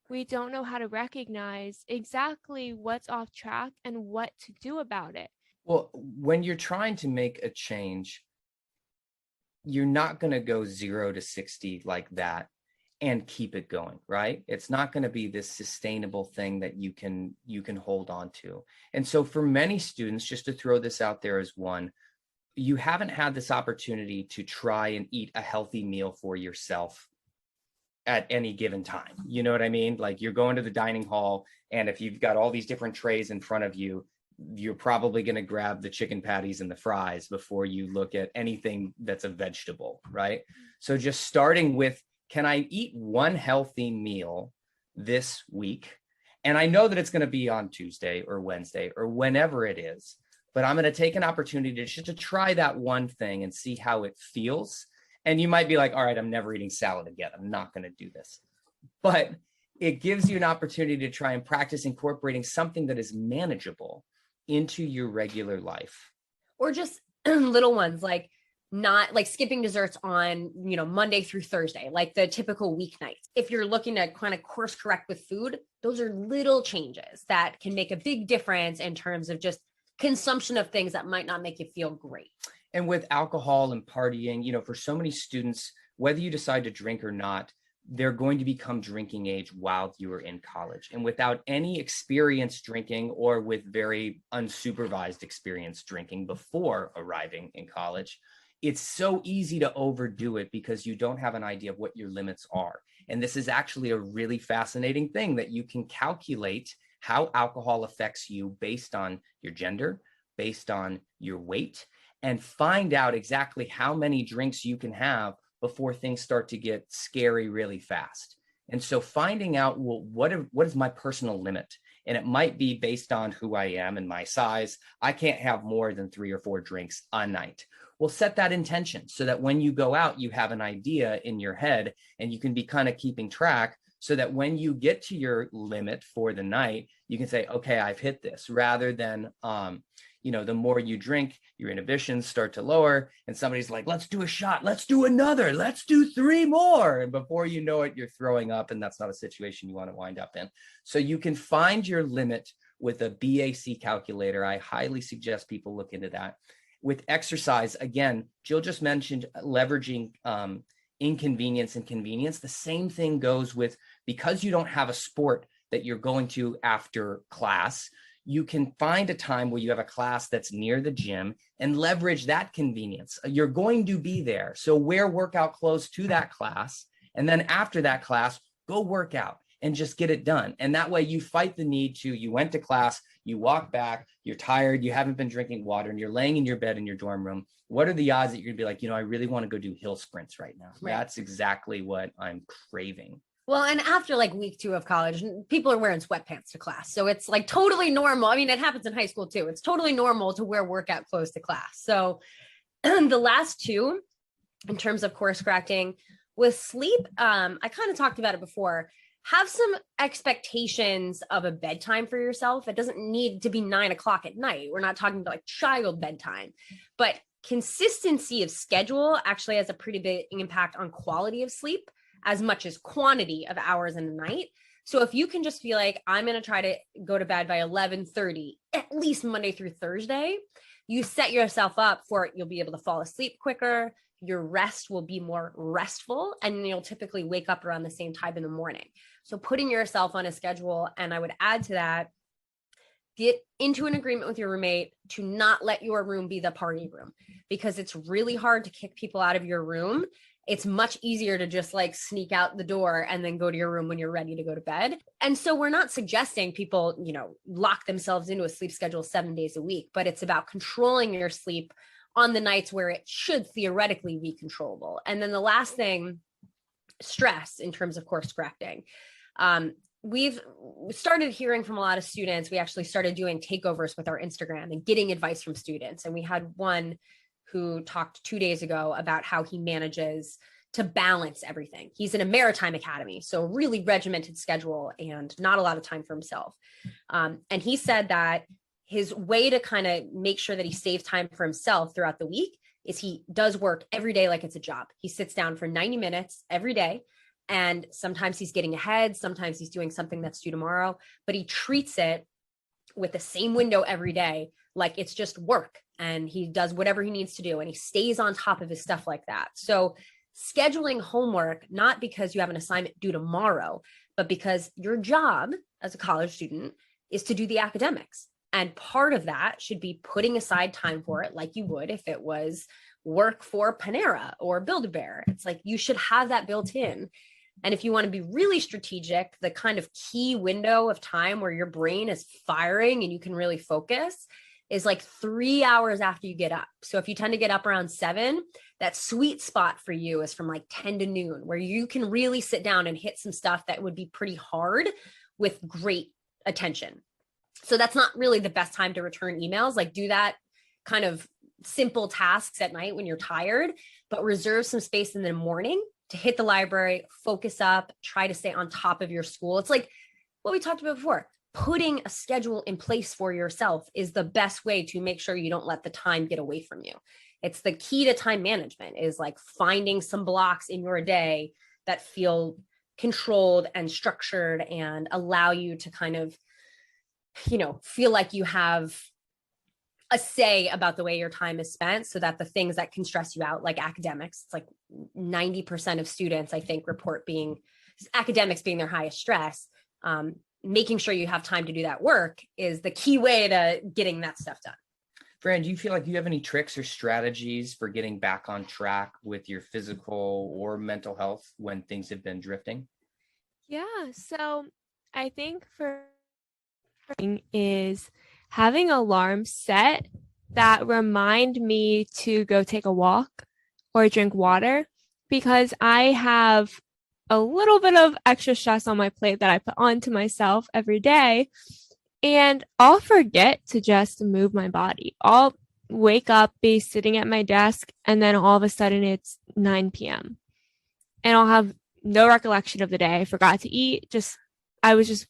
We don't know how to recognize exactly what's off track and what to do about it. Well, when you're trying to make a change, you're not going to go 0 to 60 like that and keep it going, right? It's not going to be this sustainable thing that you can hold on to. And so for many students, just to throw this out there as one, you haven't had this opportunity to try and eat a healthy meal for yourself at any given time. You know what I mean? Like, you're going to the dining hall, and if you've got all these different trays in front of you, you're probably going to grab the chicken patties and the fries before you look at anything that's a vegetable, right? So just starting with, can I eat one healthy meal this week? And I know that it's going to be on Tuesday or Wednesday or whenever it is, but I'm going to take an opportunity just to try that one thing and see how it feels. And you might be like, all right, I'm never eating salad again. I'm not going to do this. But it gives you an opportunity to try and practice incorporating something that is manageable into your regular life. Or just little ones, like not like skipping desserts on, Monday through Thursday, like the typical weeknights. If you're looking to kind of course correct with food, those are little changes that can make a big difference in terms of just consumption of things that might not make you feel great. And with alcohol and partying, for so many students, whether you decide to drink or not, they're going to become drinking age while you are in college. And without any experience drinking, or with very unsupervised experience drinking before arriving in college, it's so easy to overdo it because you don't have an idea of what your limits are. And this is actually a really fascinating thing, that you can calculate how alcohol affects you based on your gender, based on your weight, and find out exactly how many drinks you can have before things start to get scary really fast. And so finding out, well, what is my personal limit? And it might be based on who I am and my size. I can't have more than 3 or 4 drinks a night. Well, set that intention so that when you go out, you have an idea in your head and you can be kind of keeping track, so that when you get to your limit for the night, you can say, okay, I've hit this, rather than, the more you drink, your inhibitions start to lower and somebody's like, let's do a shot, let's do another, let's do 3 more. And before you know it, you're throwing up, and that's not a situation you want to wind up in. So you can find your limit with a BAC calculator. I highly suggest people look into that. With exercise, again, Jill just mentioned leveraging inconvenience and convenience. The same thing goes with, because you don't have a sport that you're going to after class, you can find a time where you have a class that's near the gym and leverage that convenience. You're going to be there, so wear workout clothes to that class. And then after that class, go work out and just get it done. And that way you fight the need to, you went to class, you walk back, you're tired, you haven't been drinking water, and you're laying in your bed in your dorm room. What are the odds that you're gonna be like, I really want to go do hill sprints right now? Right. That's exactly what I'm craving. Well, and after like week 2 of college, people are wearing sweatpants to class. So it's like totally normal. I mean, it happens in high school too. It's totally normal to wear workout clothes to class. So the last 2, in terms of course correcting with sleep, I kind of talked about it before. Have some expectations of a bedtime for yourself. It doesn't need to be 9 o'clock at night. We're not talking about like child bedtime, but consistency of schedule actually has a pretty big impact on quality of sleep, as much as quantity of hours in a night. So if you can just be like, I'm going to try to go to bed by 11:30, at least Monday through Thursday, you set yourself up for it. You'll be able to fall asleep quicker. Your rest will be more restful, and you'll typically wake up around the same time in the morning. So putting yourself on a schedule, and I would add to that, get into an agreement with your roommate to not let your room be the party room, because it's really hard to kick people out of your room. It's much easier to just like sneak out the door and then go to your room when you're ready to go to bed. And so we're not suggesting people, lock themselves into a sleep schedule 7 days a week, but it's about controlling your sleep on the nights where it should theoretically be controllable. And then the last thing, stress in terms of course correcting. We've started hearing from a lot of students. We actually started doing takeovers with our Instagram and getting advice from students. And we had one who talked 2 days ago about how he manages to balance everything. He's in a maritime academy, so really regimented schedule and not a lot of time for himself. And he said that his way to kind of make sure that he saves time for himself throughout the week is he does work every day like it's a job. He sits down for 90 minutes every day, and sometimes he's getting ahead, sometimes he's doing something that's due tomorrow, but he treats it with the same window every day like it's just work. And he does whatever he needs to do, and he stays on top of his stuff like that. So scheduling homework, not because you have an assignment due tomorrow, but because your job as a college student is to do the academics. And part of that should be putting aside time for it, like you would if it was work for Panera or Build-A-Bear. It's like you should have that built in. And if you want to be really strategic, the kind of key window of time where your brain is firing and you can really focus is like 3 hours after you get up. So if you tend to get up around 7, that sweet spot for you is from like 10 to noon, where you can really sit down and hit some stuff that would be pretty hard with great attention. So that's not really the best time to return emails. Like do that kind of simple tasks at night when you're tired, but reserve some space in the morning to hit the library, focus up, try to stay on top of your school. It's like what we talked about before. Putting a schedule in place for yourself is the best way to make sure you don't let the time get away from you. It's the key to time management, is like finding some blocks in your day that feel controlled and structured and allow you to kind of, feel like you have a say about the way your time is spent, so that the things that can stress you out, like academics, it's like 90% of students, I think, report academics being their highest stress. Making sure you have time to do that work is the key way to getting that stuff done. Fran, do you feel like you have any tricks or strategies for getting back on track with your physical or mental health when things have been drifting? Yeah, so I think for is having alarms set that remind me to go take a walk or drink water, because I have a little bit of extra stress on my plate that I put onto myself every day. And I'll forget to just move my body. I'll wake up, be sitting at my desk, and then all of a sudden it's 9 p.m. And I'll have no recollection of the day. I forgot to eat. I was just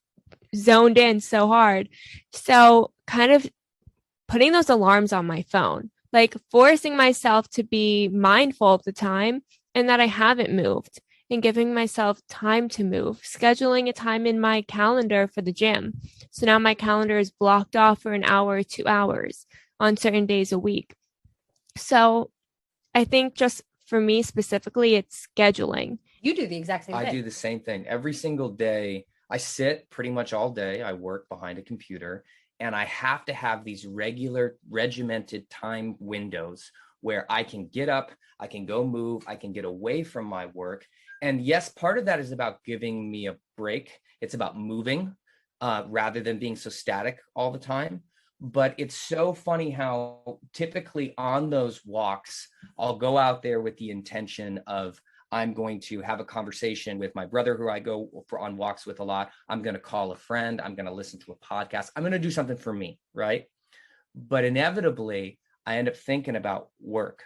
zoned in so hard. So kind of putting those alarms on my phone, like forcing myself to be mindful of the time and that I haven't moved, and giving myself time to move, scheduling a time in my calendar for the gym. So now my calendar is blocked off for an hour or 2 hours on certain days a week. So I think just for me specifically, it's scheduling. You do the exact same thing. I do the same thing. Every single day, I sit pretty much all day. I work behind a computer, and I have to have these regular regimented time windows where I can get up, I can go move, I can get away from my work. And yes, part of that is about giving me a break. It's about moving rather than being so static all the time. But it's so funny how typically on those walks, I'll go out there with the intention of, I'm going to have a conversation with my brother who I go on walks with a lot. I'm going to call a friend. I'm going to listen to a podcast. I'm going to do something for me, right? But inevitably, I end up thinking about work.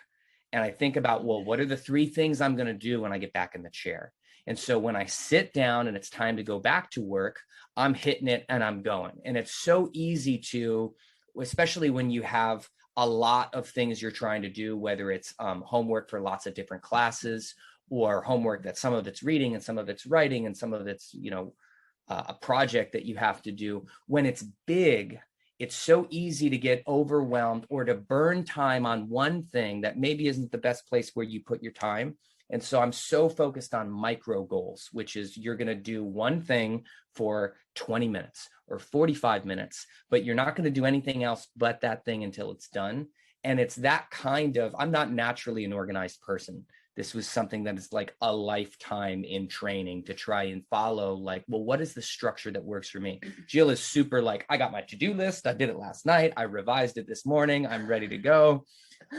And I think about, well, what are the 3 things I'm going to do when I get back in the chair? And so when I sit down and it's time to go back to work, I'm hitting it and I'm going. And it's so easy to, especially when you have a lot of things you're trying to do, whether it's homework for lots of different classes, or homework that some of it's reading and some of it's writing and some of it's, a project that you have to do. When it's big, it's so easy to get overwhelmed or to burn time on one thing that maybe isn't the best place where you put your time. And so I'm so focused on micro goals, which is you're going to do one thing for 20 minutes or 45 minutes, but you're not going to do anything else but that thing until it's done. And it's that kind of, I'm not naturally an organized person. This was something that is like a lifetime in training to try and follow, like, well, what is the structure that works for me? Jill is super like, I got my to-do list. I did it last night. I revised it this morning. I'm ready to go.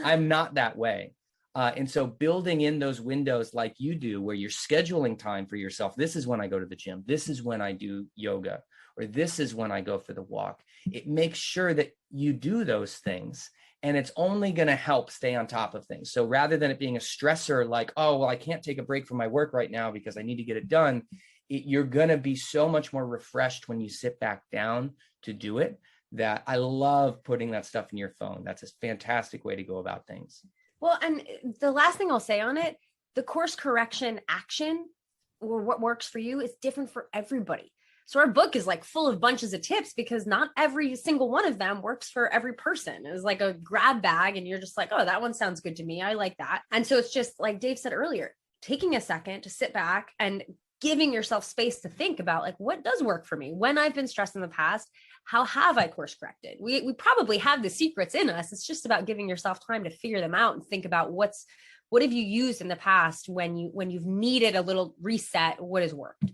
I'm not that way. And so building in those windows like you do, where you're scheduling time for yourself. This is when I go to the gym. This is when I do yoga, or this is when I go for the walk. It makes sure that you do those things. And it's only going to help stay on top of things. So rather than it being a stressor, like, oh, well, I can't take a break from my work right now because I need to get it done. You're going to be so much more refreshed when you sit back down to do it, that I love putting that stuff in your phone. That's a fantastic way to go about things. Well, and the last thing I'll say on it, the course correction action, or what works for you, is different for everybody. So our book is like full of bunches of tips, because not every single one of them works for every person. It's like a grab bag and you're just like, oh, that one sounds good to me. I like that. And so it's just like Dave said earlier, taking a second to sit back and giving yourself space to think about, like, what does work for me? When I've been stressed in the past, how have I course corrected? We probably have the secrets in us. It's just about giving yourself time to figure them out and think about what have you used in the past when you've needed a little reset, what has worked.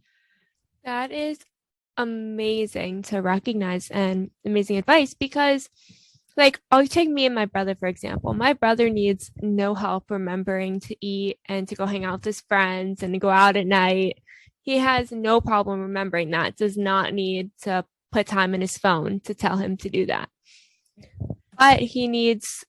That is amazing to recognize and amazing advice, because like, I'll take me and my brother, for example. My brother needs no help remembering to eat and to go hang out with his friends and to go out at night. He has no problem remembering that, does not need to put time in his phone to tell him to do that. But he needs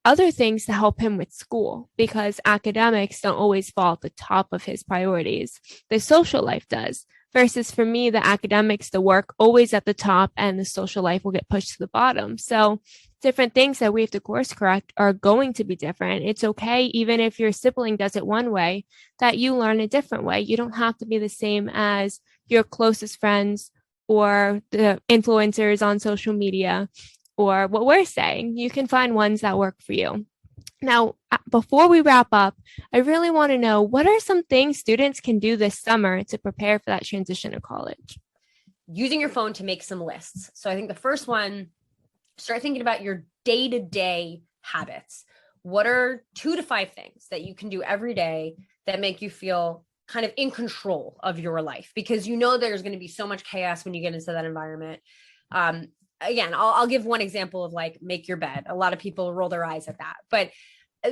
other things to help him with school because academics don't always fall at the top of his priorities. The social life does. Versus for me, the academics, the work always at the top and the social life will get pushed to the bottom. So different things that we have to course correct are going to be different. It's okay, even if your sibling does it one way, that you learn a different way. You don't have to be the same as your closest friends or the influencers on social media or what we're saying. You can find ones that work for you. Now, before we wrap up, I really want to know, what are some things students can do this summer to prepare for that transition to college? Using your phone to make some lists. So I think the first one, start thinking about your day-to-day habits. What are 2 to 5 things that you can do every day that make you feel kind of in control of your life? Because you know there's going to be so much chaos when you get into that environment. Again, I'll give one example of like, make your bed. A lot of people roll their eyes at that, but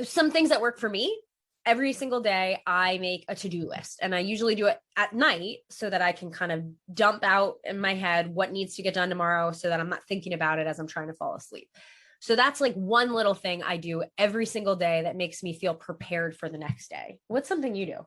some things that work for me, every single day, I make a to-do list, and I usually do it at night so that I can kind of dump out in my head what needs to get done tomorrow so that I'm not thinking about it as I'm trying to fall asleep. So that's like one little thing I do every single day that makes me feel prepared for the next day. What's something you do?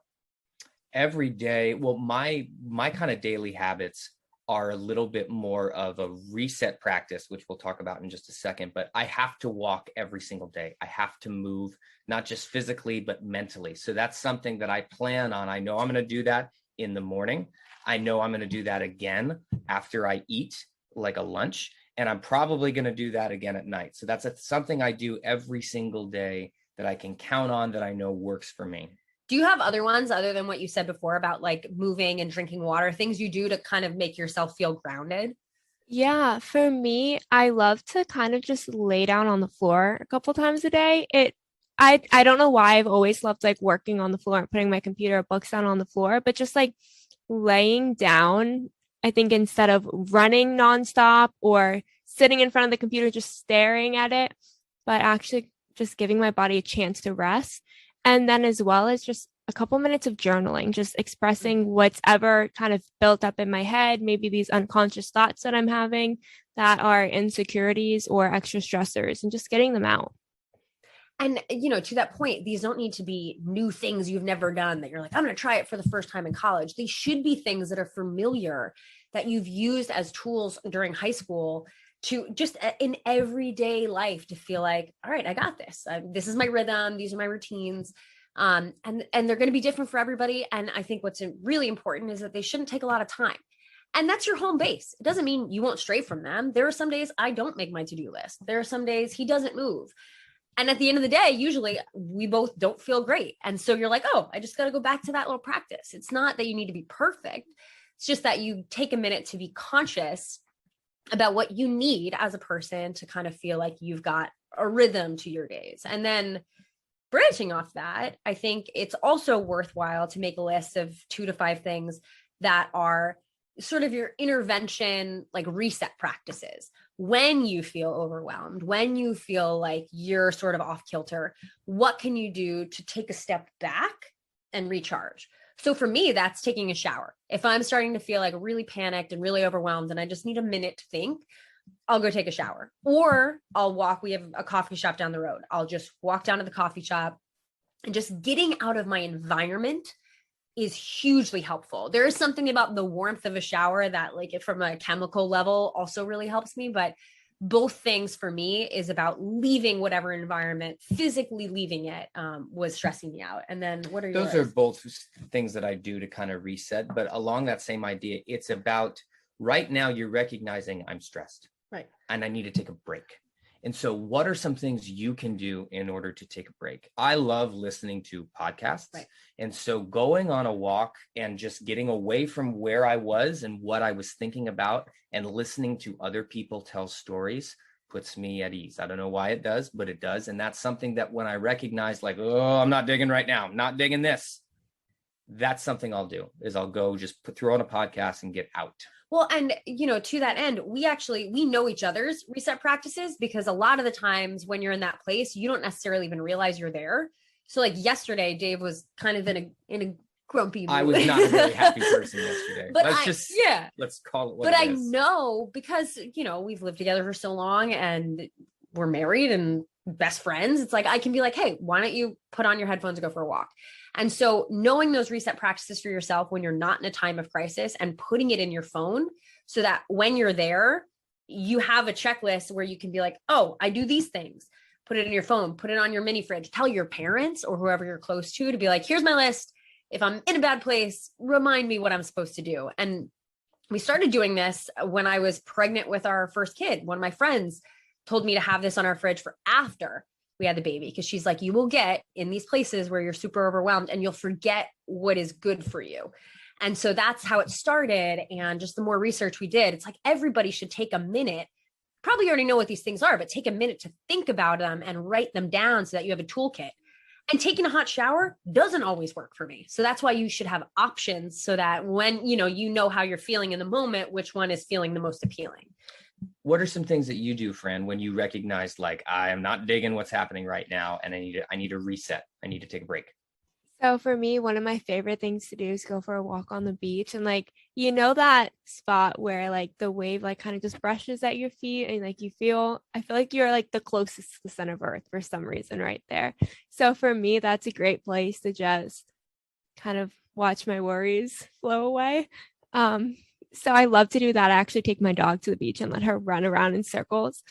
Every day. Well, my kind of daily habits are a little bit more of a reset practice, which we'll talk about in just a second, but I have to walk every single day. I have to move, not just physically, but mentally. So that's something that I plan on. I know I'm going to do that in the morning. I know I'm going to do that again after I eat, like a lunch, and I'm probably going to do that again at night. So that's something I do every single day that I can count on, that I know works for me. Do you have other ones other than what you said before about like moving and drinking water, things you do to kind of make yourself feel grounded? Yeah, for me, I love to kind of just lay down on the floor a couple times a day. I don't know why I've always loved like working on the floor and putting my computer or books down on the floor, but just like laying down, I think instead of running nonstop or sitting in front of the computer just staring at it, but actually just giving my body a chance to rest. And then as well as just a couple minutes of journaling, just expressing what's ever kind of built up in my head, maybe these unconscious thoughts that I'm having that are insecurities or extra stressors, and just getting them out. And, you know, to that point, these don't need to be new things you've never done that you're like, I'm going to try it for the first time in college. They should be things that are familiar, that you've used as tools during high school to just in everyday life to feel like, all right, I got this. This is my rhythm. These are my routines. And they're going to be different for everybody. And I think what's really important is that they shouldn't take a lot of time. And that's your home base. It doesn't mean you won't stray from them. There are some days I don't make my to-do list. There are some days he doesn't move. And at the end of the day, usually we both don't feel great. And so you're like, oh, I just got to go back to that little practice. It's not that you need to be perfect. It's just that you take a minute to be conscious about what you need as a person to kind of feel like you've got a rhythm to your days. And then branching off that, I think it's also worthwhile to make a list of 2 to 5 things that are sort of your intervention, like reset practices. When you feel overwhelmed, when you feel like you're sort of off kilter, what can you do to take a step back and recharge? So for me, that's taking a shower. If I'm starting to feel like really panicked and really overwhelmed and I just need a minute to think, I'll go take a shower, or I'll walk. We have a coffee shop down the road. I'll just walk down to the coffee shop, and just getting out of my environment is hugely helpful. There is something about the warmth of a shower that, like, from a chemical level also really helps me. But both things for me is about leaving whatever environment, physically leaving it, was stressing me out. And then what are yours? Those are both things that I do to kind of reset. But along that same idea, it's about right now you're recognizing I'm stressed. Right. And I need to take a break. And so what are some things you can do in order to take a break? I love listening to podcasts. Right. And so going on a walk and just getting away from where I was and what I was thinking about and listening to other people tell stories puts me at ease. I don't know why it does, but it does. And that's something that when I recognize, like, oh, I'm not digging right now, I'm not digging this, that's something I'll do, is I'll go just throw on a podcast and get out. Well, and, you know, to that end, we know each other's reset practices, because a lot of the times when you're in that place, you don't necessarily even realize you're there. So like yesterday, Dave was kind of in a grumpy mood. I was not a very happy person yesterday. But let's call it what but it I is. know, because, you know, we've lived together for so long and we're married and best friends. It's like, I can be like, hey, why don't you put on your headphones and go for a walk? And so knowing those reset practices for yourself when you're not in a time of crisis and putting it in your phone so that when you're there, you have a checklist where you can be like, oh, I do these things. Put it in your phone, put it on your mini fridge, tell your parents or whoever you're close to be like, here's my list. If I'm in a bad place, remind me what I'm supposed to do. And we started doing this when I was pregnant with our first kid. One of my friends told me to have this on our fridge for after we had the baby, because she's like, you will get in these places where you're super overwhelmed and you'll forget what is good for you. And so that's how it started. And just the more research we did, it's like everybody should take a minute. Probably already know what these things are, but take a minute to think about them and write them down so that you have a toolkit. And taking a hot shower doesn't always work for me. So that's why you should have options so that when, you know how you're feeling in the moment, which one is feeling the most appealing. What are some things that you do, Fran, when you recognize like, I am not digging what's happening right now and I need to reset. I need to take a break. So for me, one of my favorite things to do is go for a walk on the beach. And like, you know, that spot where like the wave like kind of just brushes at your feet and like I feel like you're like the closest to the center of earth for some reason right there. So for me, that's a great place to just kind of watch my worries flow away. So I love to do that. I actually take my dog to the beach and let her run around in circles.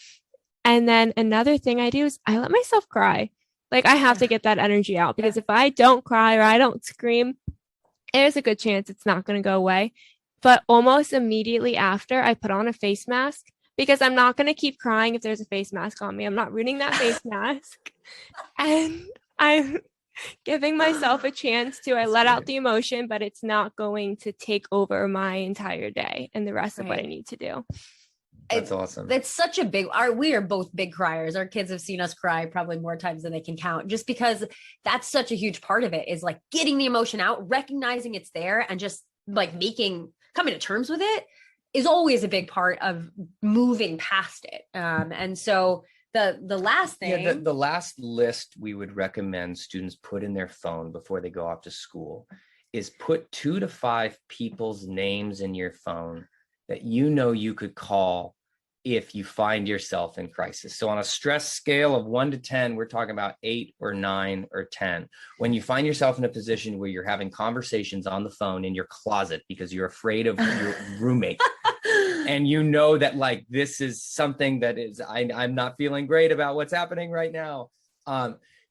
And then another thing I do is I let myself cry. Like I have to get that energy out, because if I don't cry or I don't scream, there's a good chance it's not going to go away. But almost immediately after, I put on a face mask, because I'm not going to keep crying if there's a face mask on me. I'm not ruining that face mask. And I'm giving myself a chance to, I let out the emotion, but it's not going to take over my entire day and the rest of what I need to do. That's awesome. That's such a we are both big criers. Our kids have seen us cry probably more times than they can count, just because that's such a huge part of it, is like getting the emotion out, recognizing it's there, and just like coming to terms with it is always a big part of moving past it. And so the last thing, the last list we would recommend students put in their phone before they go off to school is put 2 to 5 people's names in your phone that you could call if you find yourself in crisis. So on a stress scale of 1 to 10, we're talking about 8 or 9 or 10. When you find yourself in a position where you're having conversations on the phone in your closet because you're afraid of your roommate, and you know that like, this is something that is, I'm not feeling great about what's happening right now.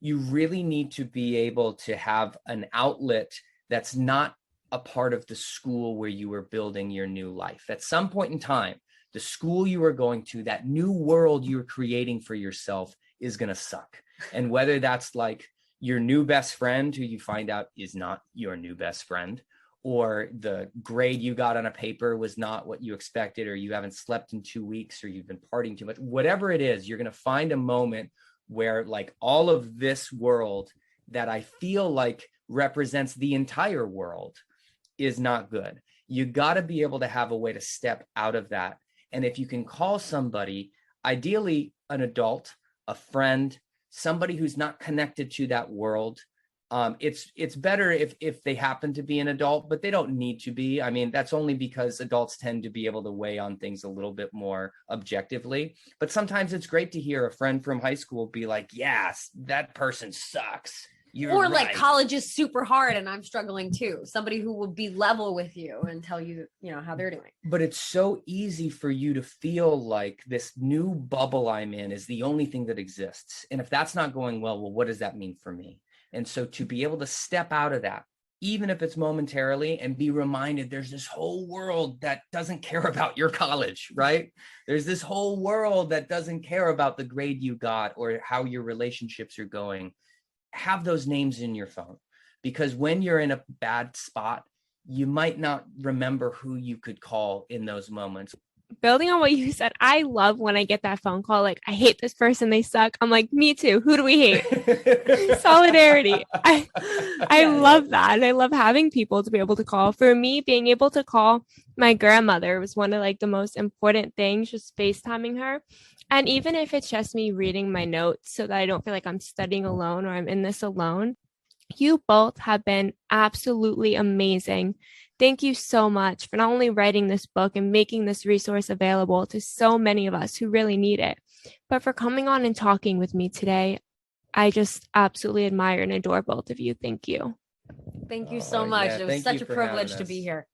You really need to be able to have an outlet that's not a part of the school where you were building your new life. At some point in time, the school you are going to, that new world you're creating for yourself, is going to suck. And whether that's like your new best friend who you find out is not your new best friend, or the grade you got on a paper was not what you expected, or you haven't slept in 2 weeks, or you've been partying too much, whatever it is, you're going to find a moment where like all of this world that I feel like represents the entire world is not good. You got to be able to have a way to step out of that. And if you can call somebody, ideally an adult, a friend, somebody who's not connected to that world, it's better if they happen to be an adult, but they don't need to be. I mean, that's only because adults tend to be able to weigh on things a little bit more objectively. But sometimes it's great to hear a friend from high school be like, yes, that person sucks. Or like, college is super hard and I'm struggling too. Somebody who will be level with you and tell you, how they're doing. But it's so easy for you to feel like this new bubble I'm in is the only thing that exists. And if that's not going well, what does that mean for me? And so to be able to step out of that, even if it's momentarily, and be reminded there's this whole world that doesn't care about your college, right? There's this whole world that doesn't care about the grade you got or how your relationships are going. Have those names in your phone, because when you're in a bad spot, you might not remember who you could call in those moments. Building on what you said, I love when I get that phone call, like, I hate this person, they suck. I'm like, me too. Who do we hate? Solidarity. I love that. And I love having people to be able to call. For me, being able to call my grandmother was one of like the most important things, just FaceTiming her. And even if it's just me reading my notes so that I don't feel like I'm studying alone or I'm in this alone, You both have been absolutely amazing. Thank you so much for not only writing this book and making this resource available to so many of us who really need it, but for coming on and talking with me today. I just absolutely admire and adore both of you. Thank you. Thank you so much. Yeah, It was thank you such a for having privilege to be us. here.